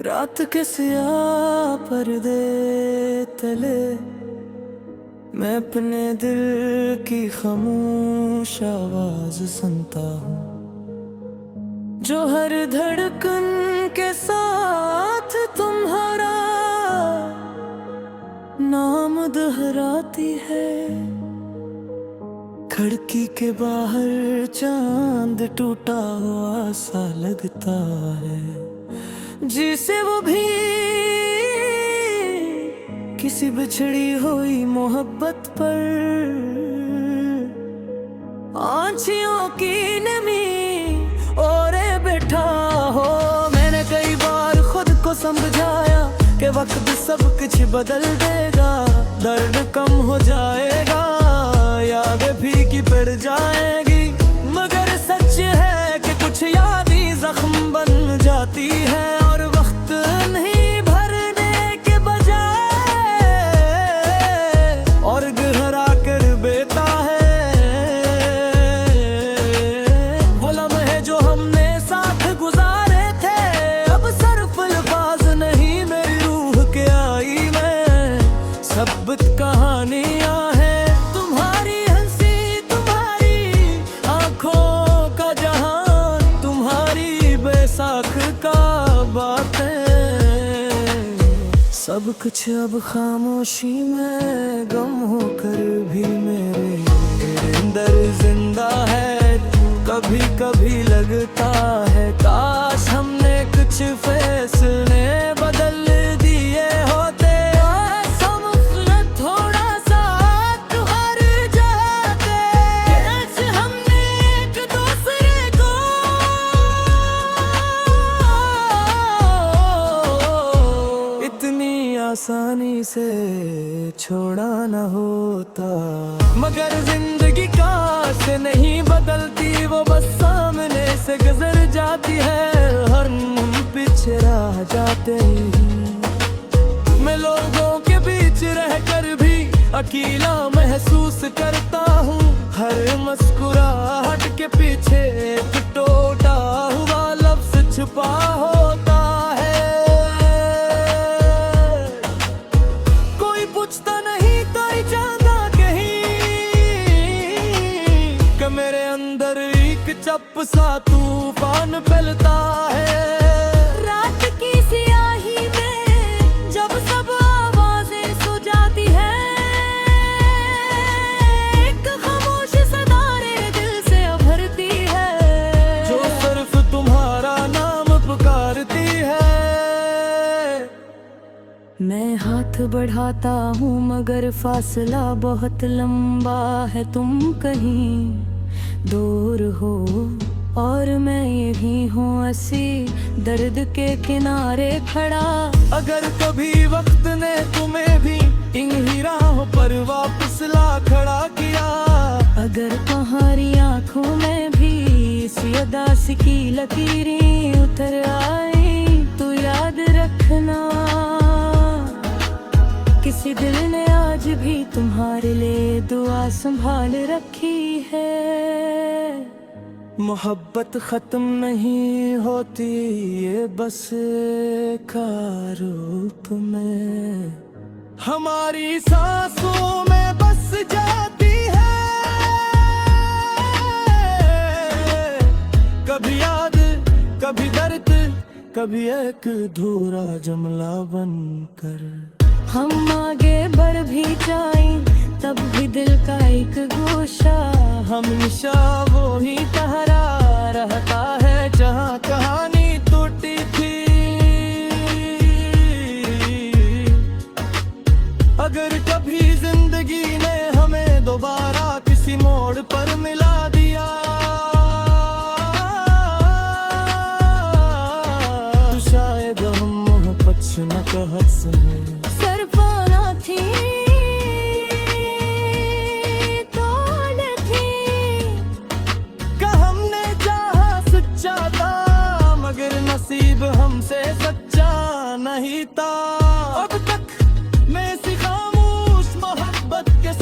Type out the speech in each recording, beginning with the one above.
रात के सियाह पर्दे तले मैं अपने दिल की खामोश आवाज सुनता हूँ, जो हर धड़कन के साथ तुम्हारा नाम दोहराती है। खिड़की के बाहर चांद टूटा हुआ सा लगता है, जिसे वो भी किसी बिछड़ी हुई मोहब्बत पर आँखियों की नमी ओरे बैठा हो। मैंने कई बार खुद को समझाया कि वक्त सब कुछ बदल देगा, दर्द कम हो जाएगा, यादें फीकी पड़ जाएगी, मगर सच है कि कुछ यादें जख्म बन जाती है और वक्त नहीं भरने के बजाय और गहरा कर बेता है। वो लम्हे जो हमने साथ गुजारे थे अब सिर्फ अल्फाज नहीं मेरी रूह के आई में सबूत कहानियां हैं। तुम्हारी हंसी, तुम्हारी आंखों का जहान, तुम्हारी बैसाख का बातें, सब कुछ अब खामोशी में गम होकर भी मेरे अंदर जिंदा है। कभी कभी लगता है काश हमने कुछ फैसले बदल दिए होते, थोड़ा सा तुहार जाते, आज हमने एक दूसरे को इतनी आसानी से छोड़ा न होता। मगर जिंदगी काश नहीं बदलती, वो बस सामने से गुजर जाती है, हर पीछे रह जाते ही। मैं लोगों के बीच रहकर भी अकेला महसूस करता हूँ, हर मुस्कुराहट के पीछे एक टूटा हुआ लफ्ज छुपा होता है। कोई पूछता नहीं, कोई जानता कहीं कि मेरे अंदर एक चप सा तूफान फैलता है। रात की सियाही में जब सब आवाजें सो जाती है, एक खामोश सदारे दिल से भरती है, जो सिर्फ तुम्हारा नाम पुकारती है। मैं हाथ बढ़ाता हूँ मगर फासला बहुत लंबा है, तुम कहीं दूर हो और मैं यही हूँ ऐसी दर्द के किनारे खड़ा। अगर कभी वक्त ने तुम्हें भी इन ही राहों पर वापस ला खड़ा किया, अगर तुम्हारी आंखों में भी इसी उदास की लकीरें उतर आई तो याद रखना, किसी दिल ने आज भी तुम्हारे लिए दुआ संभाल रखी है। मोहब्बत खत्म नहीं होती, ये बस का रूप में हमारी सांसों में बस जाती है। कभी याद, कभी दर्द, कभी एक अधूरा जुमला बनकर हम आगे बढ़ भी जाएं, तब भी दिल का एक गोशा हमेशा वो ही ठहरा रहता है जहाँ कहानी टूटी थी। अगर कभी जिंदगी ने हमें दोबारा किसी मोड़ पर मिला दिया, तो शायद हम मोहब्बत न कह सके। सरफाना थी नसीब हमसे सच्चा नहीं था। अब तक मैं इसी खामोश मोहब्बत के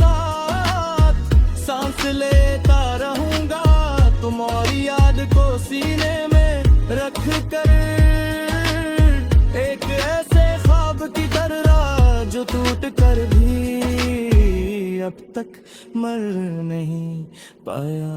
अब तक मर नहीं पाया।